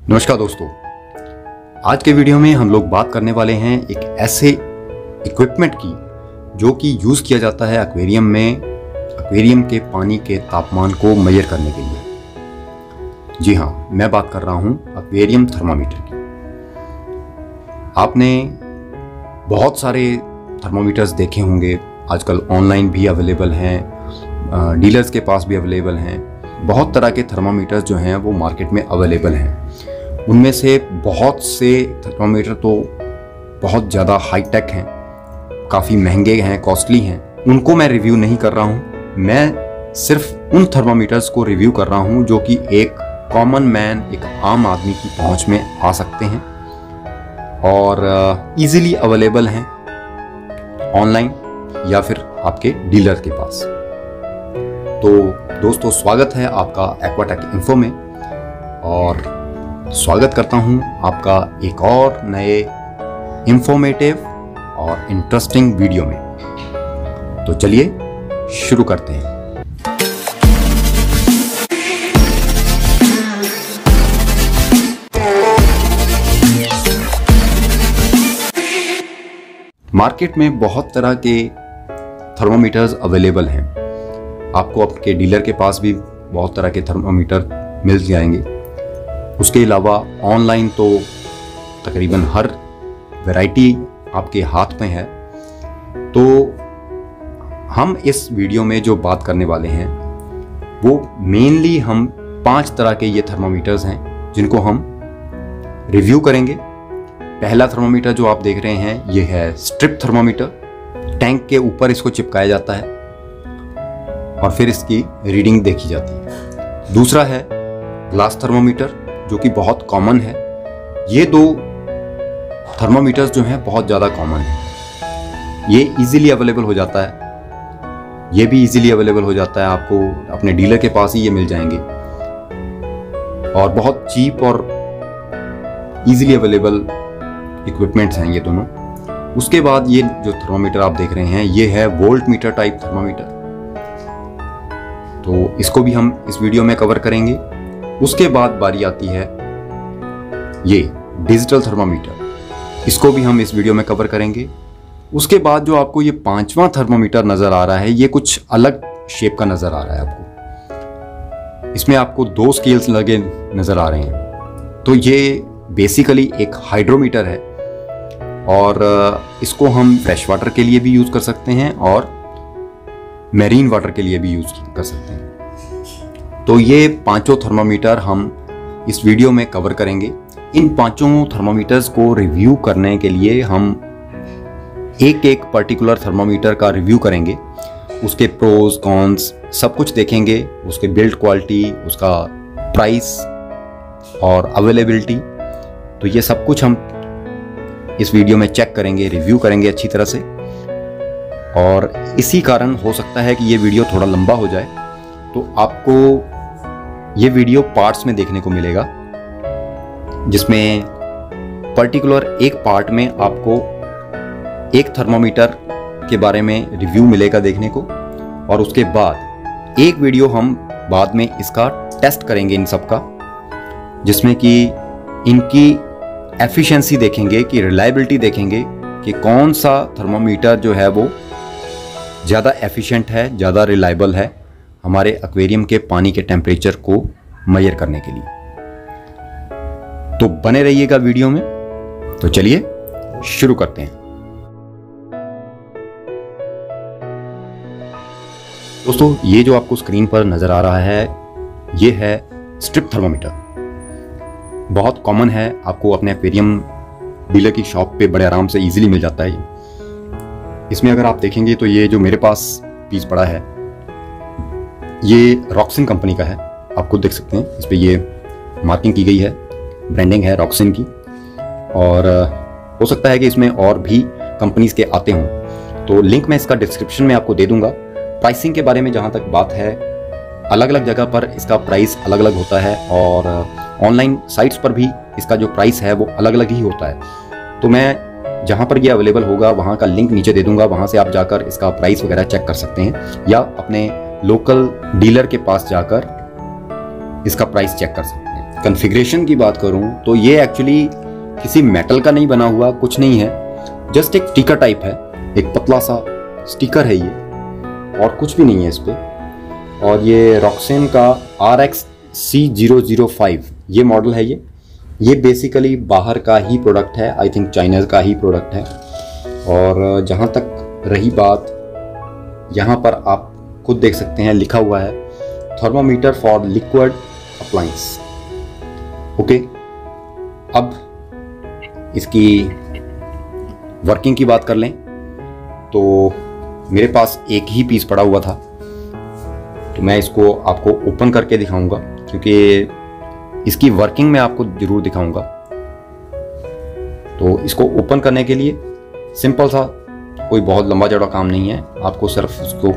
नमस्कार दोस्तों, आज के वीडियो में हम लोग बात करने वाले हैं एक ऐसे इक्विपमेंट की जो कि यूज़ किया जाता है एक्वेरियम में, एक्वेरियम के पानी के तापमान को मेजर करने के लिए। जी हाँ, मैं बात कर रहा हूँ एक्वेरियम थर्मामीटर की। आपने बहुत सारे थर्मामीटर्स देखे होंगे, आजकल ऑनलाइन भी अवेलेबल हैं, डीलर्स के पास भी अवेलेबल हैं। बहुत तरह के थर्मामीटर्स जो हैं वो मार्केट में अवेलेबल हैं। उनमें से बहुत से थर्मामीटर तो बहुत ज़्यादा हाई टेक हैं, काफ़ी महंगे हैं, कॉस्टली हैं। उनको मैं रिव्यू नहीं कर रहा हूँ, मैं सिर्फ उन थर्मामीटर्स को रिव्यू कर रहा हूँ जो कि एक कॉमन मैन, एक आम आदमी की पहुँच में आ सकते हैं और इजीली अवेलेबल हैं ऑनलाइन या फिर आपके डीलर के पास। तो दोस्तों, स्वागत है आपका एक्वाटेक इन्फो में और स्वागत करता हूं आपका एक और नए इंफॉर्मेटिव और इंटरेस्टिंग वीडियो में। तो चलिए शुरू करते हैं। मार्केट में बहुत तरह के थर्मोमीटर्स अवेलेबल हैं। आपको आपके डीलर के पास भी बहुत तरह के थर्मामीटर मिल जाएंगे। उसके अलावा ऑनलाइन तो तकरीबन हर वैरायटी आपके हाथ में है। तो हम इस वीडियो में जो बात करने वाले हैं वो मेनली हम 5 तरह के ये थर्मामीटर्स हैं जिनको हम रिव्यू करेंगे। पहला थर्मामीटर जो आप देख रहे हैं ये है स्ट्रिप थर्मामीटर। टैंक के ऊपर इसको चिपकाया जाता है और फिर इसकी रीडिंग देखी जाती है। दूसरा है ग्लास थर्मामीटर जो कि बहुत कॉमन है। ये दो थर्मामीटर्स जो हैं बहुत ज़्यादा कॉमन है। ये इजीली अवेलेबल हो जाता है, ये भी इजीली अवेलेबल हो जाता है, आपको अपने डीलर के पास ही ये मिल जाएंगे और बहुत चीप और इजीली अवेलेबल इक्विपमेंट्स हैं ये दोनों। उसके बाद ये जो थर्मामीटर आप देख रहे हैं ये है वोल्ट मीटर टाइप थर्मामीटर। तो इसको भी हम इस वीडियो में कवर करेंगे। उसके बाद बारी आती है ये डिजिटल थर्मामीटर, इसको भी हम इस वीडियो में कवर करेंगे। उसके बाद जो आपको ये 5वां थर्मामीटर नज़र आ रहा है ये कुछ अलग शेप का नज़र आ रहा है आपको। इसमें आपको 2 स्केल्स लगे नज़र आ रहे हैं। तो ये बेसिकली एक हाइड्रोमीटर है और इसको हम फ्रेश वाटर के लिए भी यूज़ कर सकते हैं और मैरीन वाटर के लिए भी यूज़ कर सकते हैं। तो ये 5 थर्मामीटर हम इस वीडियो में कवर करेंगे। इन 5 थर्मामीटर्स को रिव्यू करने के लिए हम एक एक पर्टिकुलर थर्मामीटर का रिव्यू करेंगे, उसके प्रोज कॉन्स सब कुछ देखेंगे, उसके बिल्ड क्वालिटी, उसका प्राइस और अवेलेबिलिटी। तो ये सब कुछ हम इस वीडियो में चेक करेंगे, रिव्यू करेंगे अच्छी तरह से। और इसी कारण हो सकता है कि ये वीडियो थोड़ा लंबा हो जाए, तो आपको ये वीडियो पार्ट्स में देखने को मिलेगा जिसमें पर्टिकुलर एक पार्ट में आपको एक थर्मामीटर के बारे में रिव्यू मिलेगा देखने को और उसके बाद एक वीडियो हम बाद में इसका टेस्ट करेंगे इन सब का, जिसमें कि इनकी एफिशिएंसी देखेंगे, कि रिलायबिलिटी देखेंगे कि कौन सा थर्मामीटर जो है वो ज़्यादा एफिशिएंट है, ज़्यादा रिलायबल है हमारे एक्वेरियम के पानी के टेम्परेचर को मेजर करने के लिए। तो बने रहिएगा वीडियो में। तो चलिए शुरू करते हैं। दोस्तों, ये जो आपको स्क्रीन पर नज़र आ रहा है ये है स्ट्रिप थर्मामीटर। बहुत कॉमन है, आपको अपने एक्वेरियम डीलर की शॉप पे बड़े आराम से इजीली मिल जाता है। इसमें अगर आप देखेंगे तो ये जो मेरे पास पीस पड़ा है ये रॉक्सिन कंपनी का है। आप खुद देख सकते हैं, इस पर ये मार्किंग की गई है, ब्रांडिंग है रॉक्सिन की। और हो सकता है कि इसमें और भी कंपनीज के आते हों, तो लिंक मैं इसका डिस्क्रिप्शन में आपको दे दूंगा। प्राइसिंग के बारे में जहाँ तक बात है, अलग अलग जगह पर इसका प्राइस अलग अलग होता है और ऑनलाइन साइट्स पर भी इसका जो प्राइस है वो अलग अलग ही होता है। तो मैं जहाँ पर ये अवेलेबल होगा वहाँ का लिंक नीचे दे दूंगा, वहाँ से आप जाकर इसका प्राइस वगैरह चेक कर सकते हैं या अपने लोकल डीलर के पास जाकर इसका प्राइस चेक कर सकते हैं। कॉन्फ़िगरेशन की बात करूं तो ये एक्चुअली किसी मेटल का नहीं बना हुआ, कुछ नहीं है, जस्ट एक स्टिकर टाइप है, एक पतला सा स्टिकर है ये, और कुछ भी नहीं है इस पर। और ये रॉक्सेन का RXC005 ये मॉडल है। ये बेसिकली बाहर का ही प्रोडक्ट है, आई थिंक चाइना का ही प्रोडक्ट है। और जहाँ तक रही बात, यहाँ पर आप खुद देख सकते हैं लिखा हुआ है thermometer for liquid appliance. Okay, अब इसकी वर्किंग की बात कर लें तो मेरे पास एक ही पीस पड़ा हुआ था, तो मैं इसको आपको ओपन करके दिखाऊंगा क्योंकि इसकी वर्किंग मैं आपको जरूर दिखाऊंगा। तो इसको ओपन करने के लिए सिंपल सा, कोई बहुत लंबा चौड़ा काम नहीं है, आपको सिर्फ उसको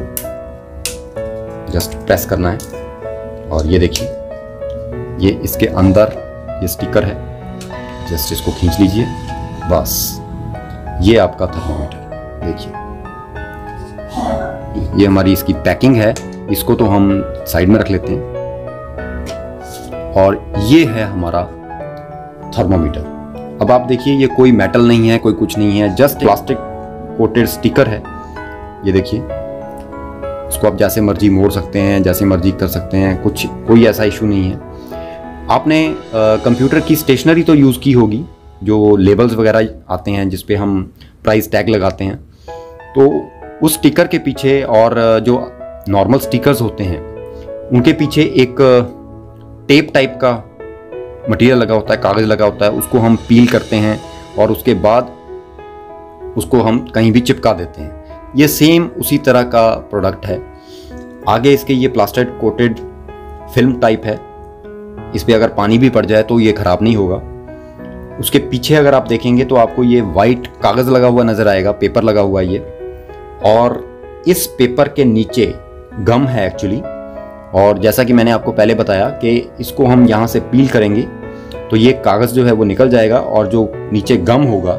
जस्ट प्रेस करना है। और ये देखिए, ये इसके अंदर ये स्टिकर है, जस्ट इसको खींच लीजिए, बस ये आपका थर्मोमीटर। देखिए ये हमारी इसकी पैकिंग है, इसको तो हम साइड में रख लेते हैं। और ये है हमारा थर्मोमीटर। अब आप देखिए, ये कोई मेटल नहीं है, कोई कुछ नहीं है, जस्ट प्लास्टिक कोटेड स्टिकर है। ये देखिए, इसको आप जैसे मर्जी मोड़ सकते हैं, जैसे मर्जी कर सकते हैं, कोई ऐसा इशू नहीं है। आपने कंप्यूटर की स्टेशनरी तो यूज़ की होगी, जो लेबल्स वगैरह आते हैं जिस पे हम प्राइस टैग लगाते हैं, तो उस स्टिकर के पीछे और जो नॉर्मल स्टिकर्स होते हैं उनके पीछे एक टेप टाइप का मटेरियल लगा होता है, कागज़ लगा होता है, उसको हम पील करते हैं और उसके बाद उसको हम कहीं भी चिपका देते हैं। ये सेम उसी तरह का प्रोडक्ट है। आगे इसके ये प्लास्टिक कोटेड फिल्म टाइप है, इस पर अगर पानी भी पड़ जाए तो ये ख़राब नहीं होगा। उसके पीछे अगर आप देखेंगे तो आपको ये वाइट कागज़ लगा हुआ नज़र आएगा, पेपर लगा हुआ है ये, और इस पेपर के नीचे गम है एक्चुअली। और जैसा कि मैंने आपको पहले बताया कि इसको हम यहाँ से पील करेंगे तो ये कागज़ जो है वो निकल जाएगा, और जो नीचे गम होगा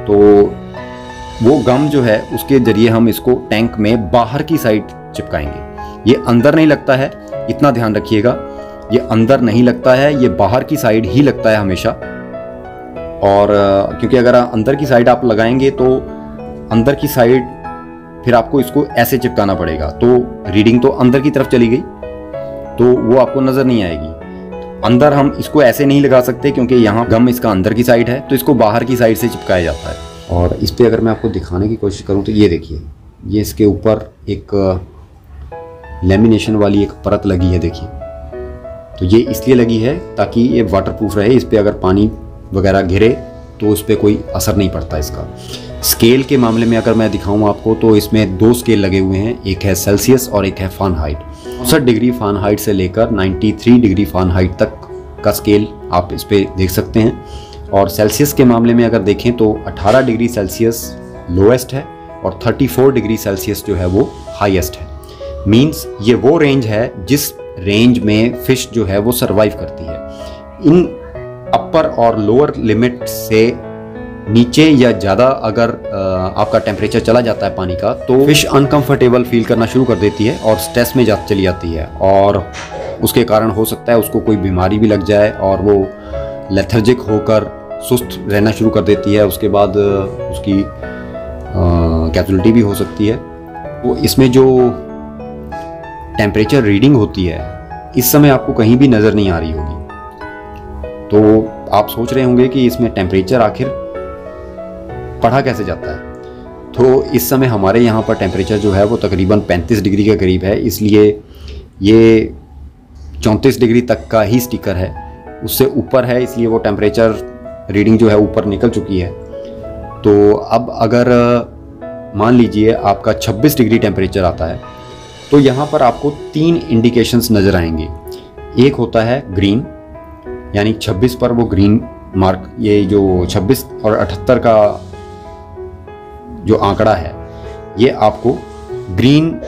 तो वो गम जो है उसके ज़रिए हम इसको टैंक में बाहर की साइड चिपकाएंगे। ये अंदर नहीं लगता है, इतना ध्यान रखिएगा, ये अंदर नहीं लगता है, ये बाहर की साइड ही लगता है हमेशा। और क्योंकि अगर अंदर की साइड आप लगाएंगे तो अंदर की साइड फिर आपको इसको ऐसे चिपकाना पड़ेगा, तो रीडिंग तो अंदर की तरफ चली गई, तो वो आपको नज़र नहीं आएगी। अंदर हम इसको ऐसे नहीं लगा सकते क्योंकि यहाँ गम इसका अंदर की साइड है, तो इसको बाहर की साइड से चिपकाया जाता है। और इस पर अगर मैं आपको दिखाने की कोशिश करूँ तो ये देखिए, ये इसके ऊपर एक लेमिनेशन वाली एक परत लगी है। देखिए, तो ये इसलिए लगी है ताकि ये वाटरप्रूफ रहे, इस पर अगर पानी वगैरह गिरे तो उस पर कोई असर नहीं पड़ता इसका। स्केल के मामले में अगर मैं दिखाऊं आपको तो इसमें 2 स्केल लगे हुए हैं, एक है सेल्सियस और एक है फ़ारेनहाइट। 64 डिग्री फ़ारेनहाइट से लेकर 93 डिग्री फ़ारेनहाइट तक का स्केल आप इस पर देख सकते हैं। और सेल्सियस के मामले में अगर देखें तो 18 डिग्री सेल्सियस लोएस्ट है और 34 डिग्री सेल्सियस जो है वो हाईएस्ट है। मीन्स ये वो रेंज है जिस रेंज में फ़िश जो है वो सर्वाइव करती है। इन अपर और लोअर लिमिट से नीचे या ज़्यादा अगर आपका टेम्परेचर चला जाता है पानी का, तो फिश अनकंफर्टेबल फील करना शुरू कर देती है और स्ट्रेस में चली जाती है, और उसके कारण हो सकता है उसको कोई बीमारी भी लग जाए और वो लेथर्जिक होकर सुस्त रहना शुरू कर देती है। उसके बाद उसकी कैजुअलिटी भी हो सकती है। तो इसमें जो टेम्परेचर रीडिंग होती है इस समय आपको कहीं भी नज़र नहीं आ रही होगी, तो आप सोच रहे होंगे कि इसमें टेम्परेचर आखिर पढ़ा कैसे जाता है। तो इस समय हमारे यहाँ पर टेम्परेचर जो है वो तकरीबन 35 डिग्री के करीब है, इसलिए ये 34 डिग्री तक का ही स्टिकर है, उससे ऊपर है इसलिए वो टेम्परेचर रीडिंग जो है ऊपर निकल चुकी है। तो अब अगर मान लीजिए आपका 26 डिग्री टेम्परेचर आता है तो यहाँ पर आपको 3 इंडिकेशंस नज़र आएंगे। एक होता है ग्रीन, यानी 26 पर वो ग्रीन मार्क, ये जो 26 और 78 का जो आंकड़ा है ये आपको ग्रीन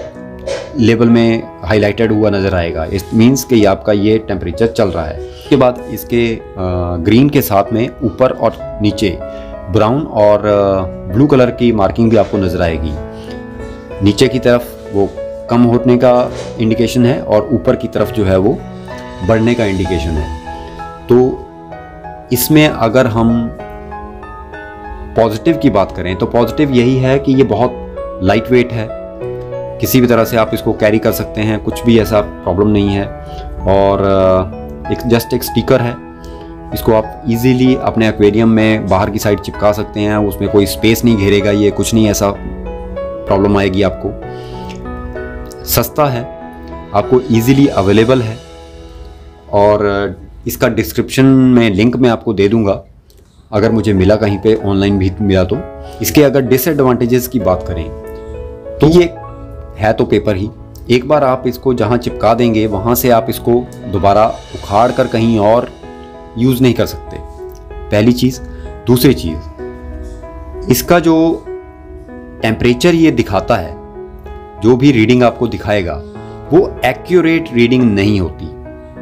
लेवल में हाईलाइटेड हुआ नज़र आएगा। इस मीन्स कि आपका ये टेम्परेचर चल रहा है। उसके बाद इसके ग्रीन के साथ में ऊपर और नीचे ब्राउन और ब्लू कलर की मार्किंग भी आपको नज़र आएगी। नीचे की तरफ वो कम होने का इंडिकेशन है और ऊपर की तरफ जो है वो बढ़ने का इंडिकेशन है। तो इसमें अगर हम पॉजिटिव की बात करें तो पॉजिटिव यही है कि ये बहुत लाइट वेट है, किसी भी तरह से आप इसको कैरी कर सकते हैं, कुछ भी ऐसा प्रॉब्लम नहीं है। और जस्ट एक स्टिकर है, इसको आप इजीली अपने एक्वेरियम में बाहर की साइड चिपका सकते हैं, उसमें कोई स्पेस नहीं घेरेगा, ये कुछ नहीं ऐसा प्रॉब्लम आएगी आपको। सस्ता है, आपको इजीली अवेलेबल है, और इसका डिस्क्रिप्शन में लिंक मैं आपको दे दूंगा अगर मुझे मिला कहीं पे, ऑनलाइन भी मिला तो। इसके अगर डिसएडवांटेजेस की बात करें तो ये है तो पेपर ही, एक बार आप इसको जहाँ चिपका देंगे वहाँ से आप इसको दोबारा उखाड़ कर कहीं और यूज़ नहीं कर सकते, पहली चीज़। दूसरी चीज़, इसका जो टेम्परेचर ये दिखाता है, जो भी रीडिंग आपको दिखाएगा वो एक्यूरेट रीडिंग नहीं होती।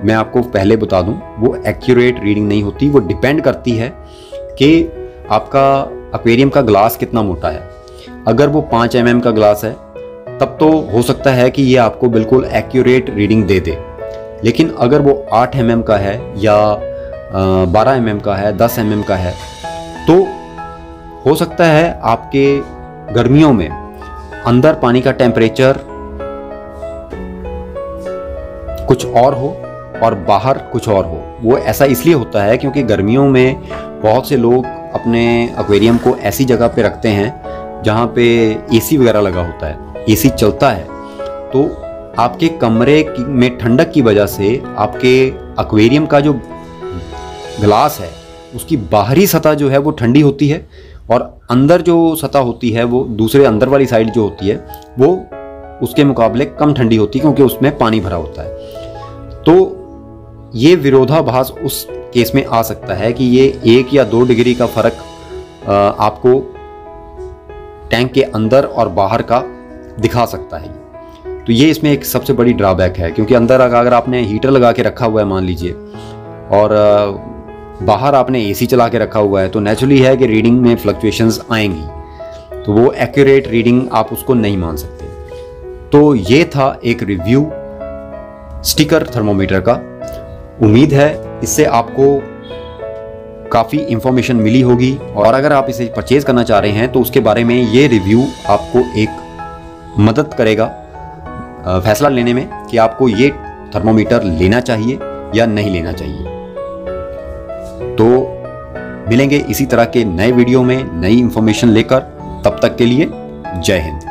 मैं आपको पहले बता दूं, वो एक्यूरेट रीडिंग नहीं होती। वो डिपेंड करती है कि आपका एक्वेरियम का ग्लास कितना मोटा है। अगर वो 5 mm का ग्लास है तब तो हो सकता है कि ये आपको बिल्कुल एक्यूरेट रीडिंग दे दे, लेकिन अगर वो 8 mm का है या 12 mm का है, 10 mm का है, तो हो सकता है आपके गर्मियों में अंदर पानी का टेम्परेचर कुछ और हो और बाहर कुछ और हो। वो ऐसा इसलिए होता है क्योंकि गर्मियों में बहुत से लोग अपने एक्वेरियम को ऐसी जगह पे रखते हैं जहाँ पे एसी वगैरह लगा होता है, एसी चलता है, तो आपके कमरे में ठंडक की वजह से आपके एक्वेरियम का जो ग्लास है उसकी बाहरी सतह जो है वो ठंडी होती है, और अंदर जो सतह होती है वो दूसरे अंदर वाली साइड जो होती है वो उसके मुकाबले कम ठंडी होती है क्योंकि उसमें पानी भरा होता है। तो ये विरोधाभास उस केस में आ सकता है कि ये 1 या 2 डिग्री का फर्क आपको टैंक के अंदर और बाहर का दिखा सकता है। तो ये इसमें एक सबसे बड़ी ड्रॉबैक है, क्योंकि अंदर अगर आपने हीटर लगा के रखा हुआ है मान लीजिए, और बाहर आपने एसी चला के रखा हुआ है, तो नेचुरली है कि रीडिंग में फ्लक्चुएशंस आएंगी, तो वो एक्यूरेट रीडिंग आप उसको नहीं मान सकते। तो ये था एक रिव्यू स्टिकर थर्मोमीटर का। उम्मीद है इससे आपको काफ़ी इंफॉर्मेशन मिली होगी, और अगर आप इसे परचेज़ करना चाह रहे हैं तो उसके बारे में ये रिव्यू आपको एक मदद करेगा फैसला लेने में कि आपको ये थर्मोमीटर लेना चाहिए या नहीं लेना चाहिए। तो मिलेंगे इसी तरह के नए वीडियो में नई इंफॉर्मेशन लेकर, तब तक के लिए जय हिंद।